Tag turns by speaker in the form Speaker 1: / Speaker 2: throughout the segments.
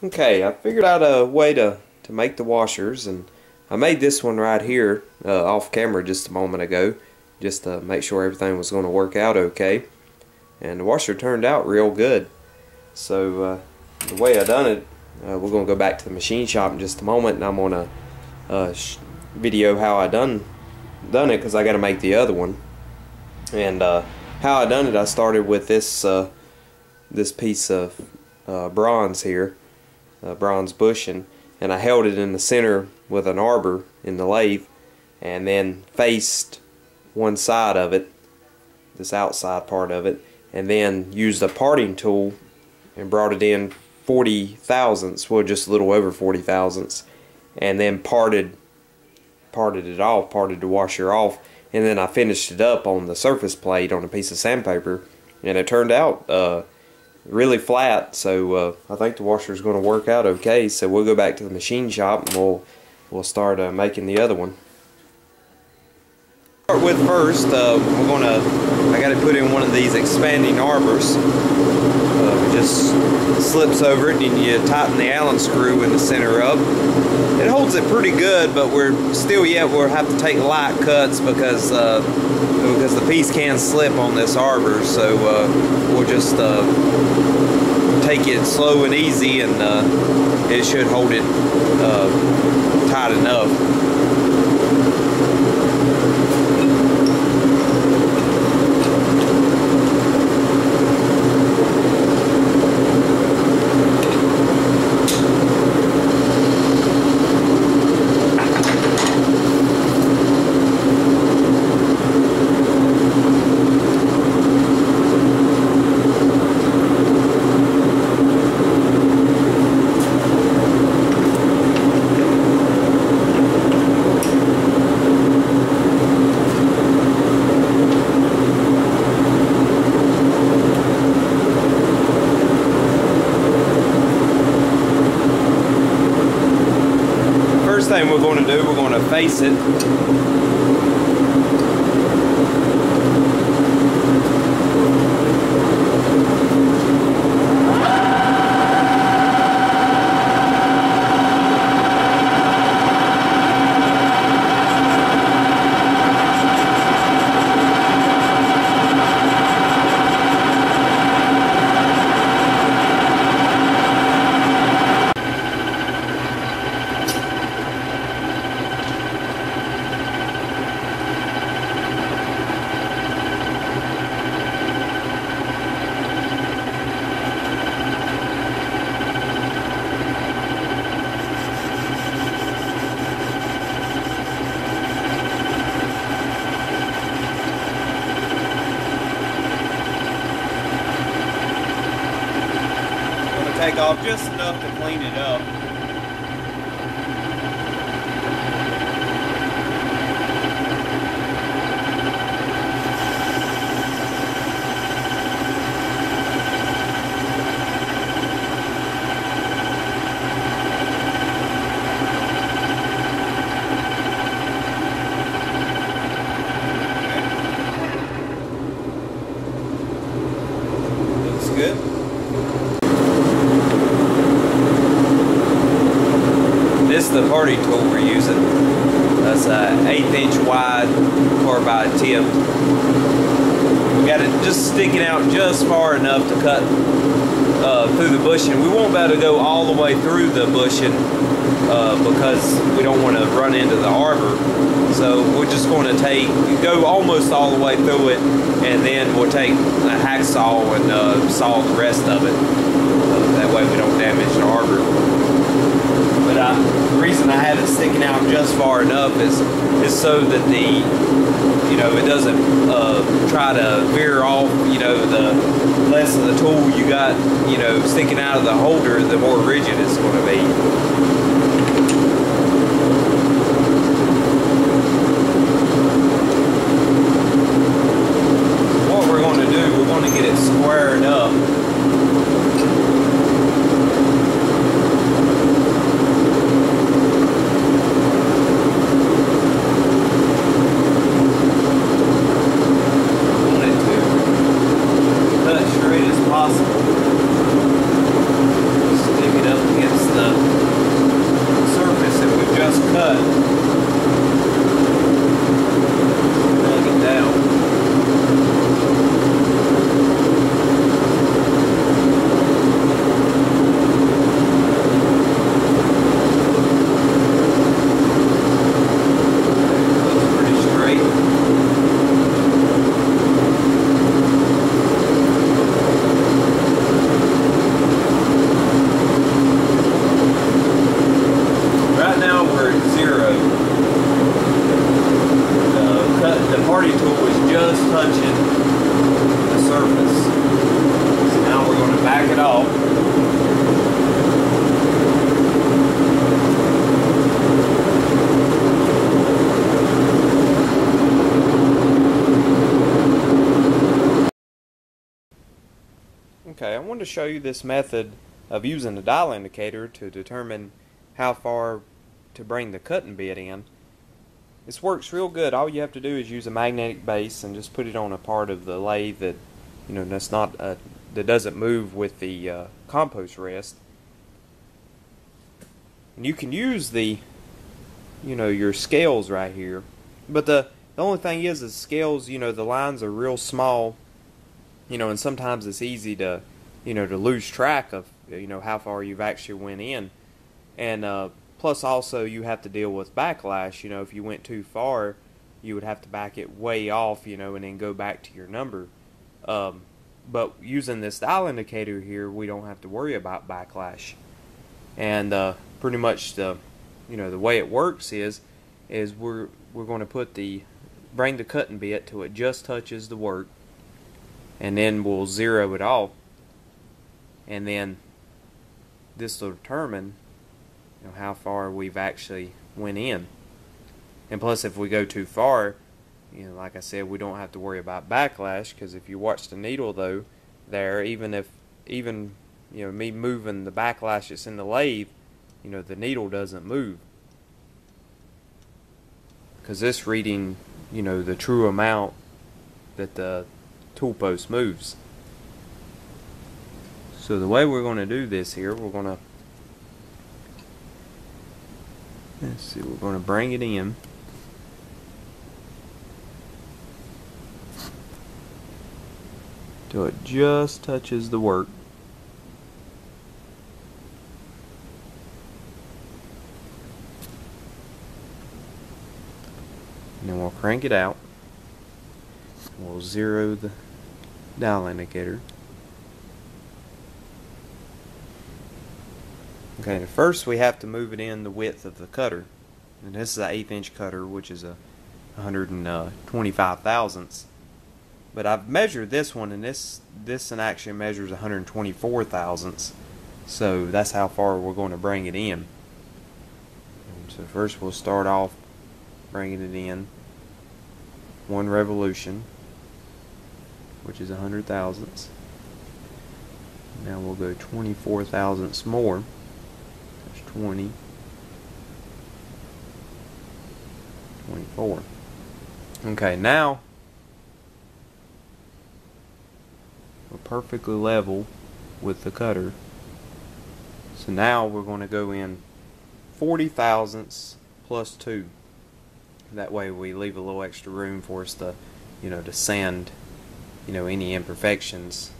Speaker 1: Okay, I figured out a way to make the washers, and I made this one right here off camera just a moment ago, just to make sure everything was going to work out okay. And the washer turned out real good. So the way I done it, we're going to go back to the machine shop in just a moment, and I'm going to video how I done it, because I got to make the other one. And how I done it, I started with this this piece of bronze here, bronze bushing, and I held it in the center with an arbor in the lathe, and then faced one side of it, this outside part of it, and then used a parting tool and brought it in 40 thousandths, well, just a little over 40 thousandths, and then parted it off, parted the washer off, and then I finished it up on the surface plate on a piece of sandpaper, and it turned out really flat. So I think the washer is going to work out okay. So we'll go back to the machine shop and we'll start making the other one. Start with first, I got to put in one of these expanding arbors. Just slips over it, and you tighten the Allen screw in the center up. It holds it pretty good, but we'll have to take light cuts because the piece can slip on this arbor. So we'll just take it slow and easy, and it should hold it tight enough. Thing we're going to do, we're going to face it. Take off just enough to clean it up. Looks good. This is the parting tool we're using. That's an 1/8 inch wide carbide tip. We got it just sticking out just far enough to cut through the bushing. We won't be able to go all the way through the bushing because we don't want to run into the arbor. So we're just going to go almost all the way through it, and then we'll take a hacksaw and saw the rest of it. That way we don't damage the arbor. But the reason I have it sticking out just far enough is so that it doesn't try to veer off. The less of the tool you got, sticking out of the holder, the more rigid it's going to be. What we're going to do, we're going to get it squared up. Straight as possible. Stick it up against Okay, I wanted to show you this method of using the dial indicator to determine how far to bring the cutting bit in. This works real good. All you have to do is use a magnetic base and just put it on a part of the lathe that that's not that doesn't move with the compost rest. And you can use the your scales right here, but the only thing is the scales, the lines are real small, and sometimes it's easy to to lose track of how far you've actually went in. And plus also you have to deal with backlash. If you went too far, you would have to back it way off, and then go back to your number. But using this dial indicator here, we don't have to worry about backlash. And pretty much the way it works is we're going to bring the cutting bit till it just touches the work, and then we'll zero it off, and then this will determine how far we've actually went in. And plus, if we go too far, like I said, we don't have to worry about backlash, because if you watch the needle though there, even me moving the backlash that's in the lathe, the needle doesn't move, because this reading the true amount that the tool post moves. So the way we're going to do this here, we're going to bring it in. Till it just touches the work. And then we'll crank it out. We'll zero the dial indicator. Okay, first we have to move it in the width of the cutter. And this is an 1/8 inch cutter, which is a 125 thousandths. But I've measured this one, and this one actually measures 124 thousandths. So that's how far we're going to bring it in. And so first we'll start off bringing it in 1 revolution, which is 100 thousandths. Now we'll go 24 thousandths more. That's 20, 24. Okay, now we're perfectly level with the cutter. So now we're going to go in 40 thousandths plus 2. That way we leave a little extra room for us to, to sand, any imperfections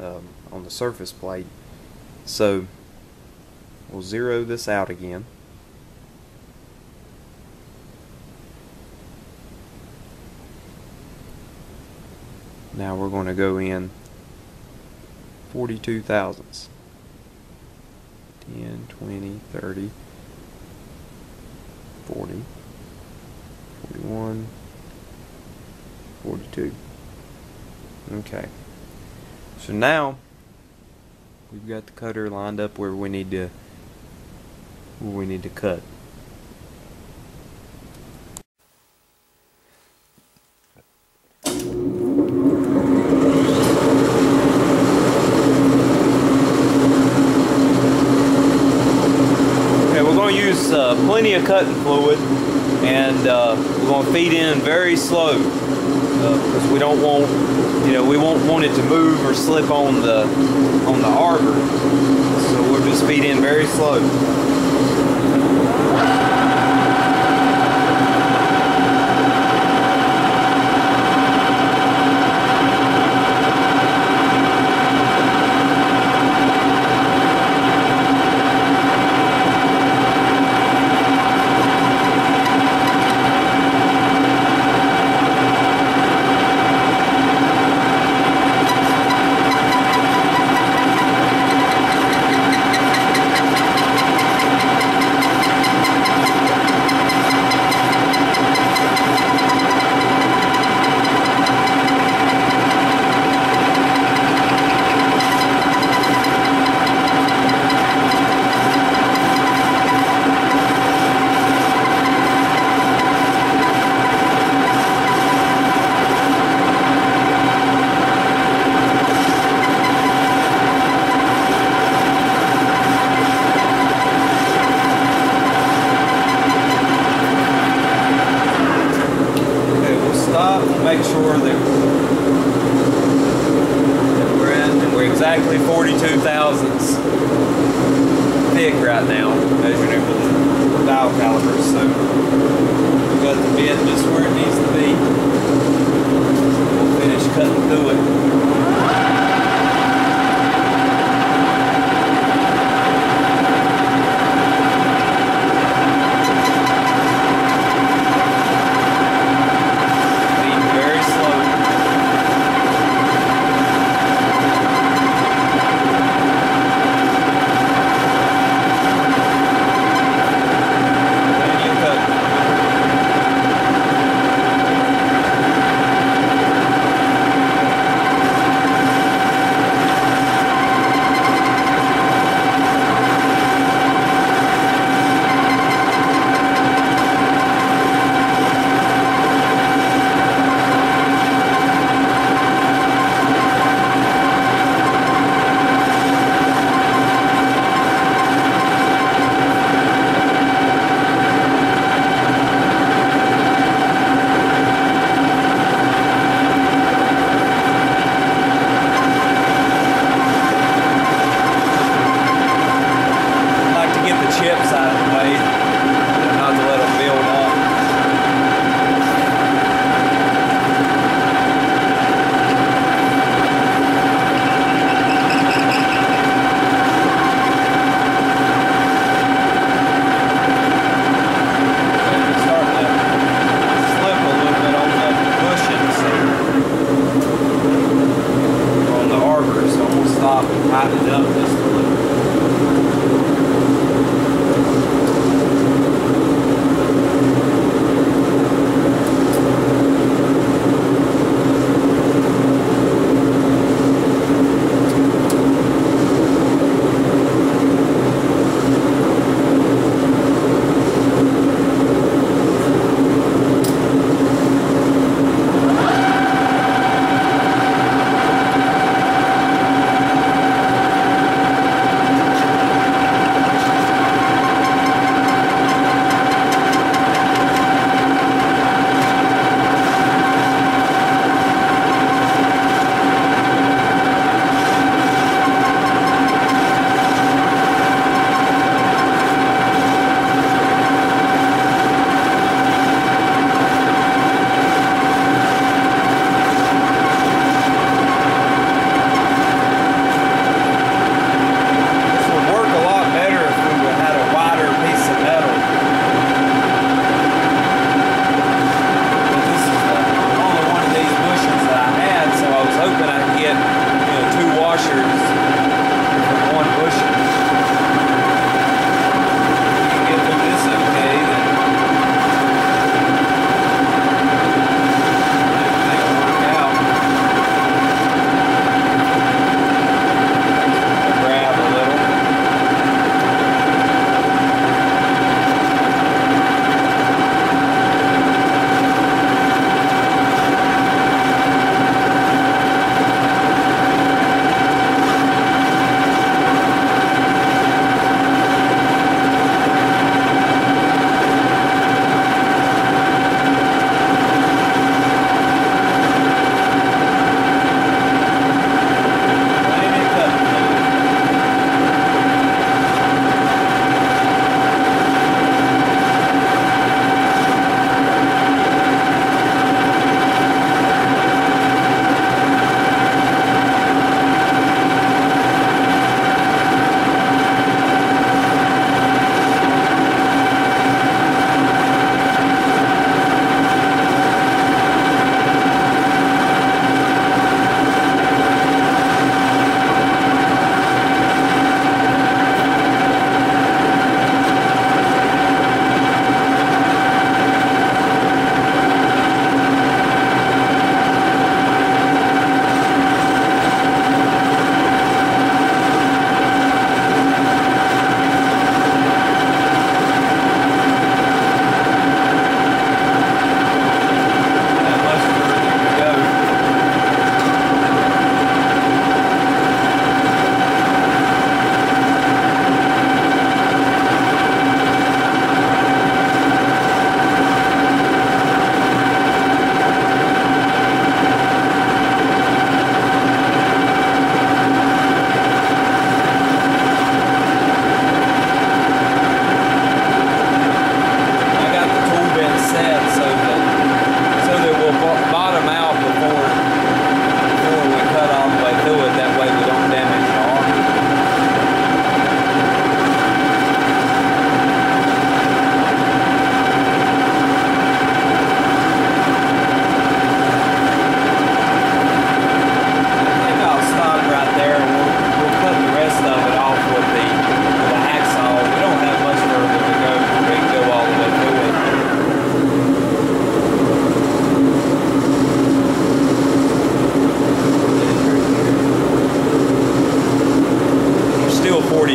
Speaker 1: on the surface plate. So we'll zero this out again. Now we're going to go in 42 thousandths. 10, 20, 30, 40, 41, 42. Okay. So now we've got the cutter lined up where we need to cut. Plenty of cutting fluid, and we're going to feed in very slow, because we don't want, we won't want it to move or slip on the arbor. So we'll just feed in very slow. exactly 42 thousandths thick right now, measuring it with dial calipers. So we got the bit just where it needs to be. We'll finish cutting through it. Tighten it up just a little.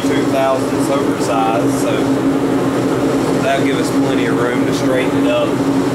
Speaker 1: 32 thousandths oversized, so that'll give us plenty of room to straighten it up.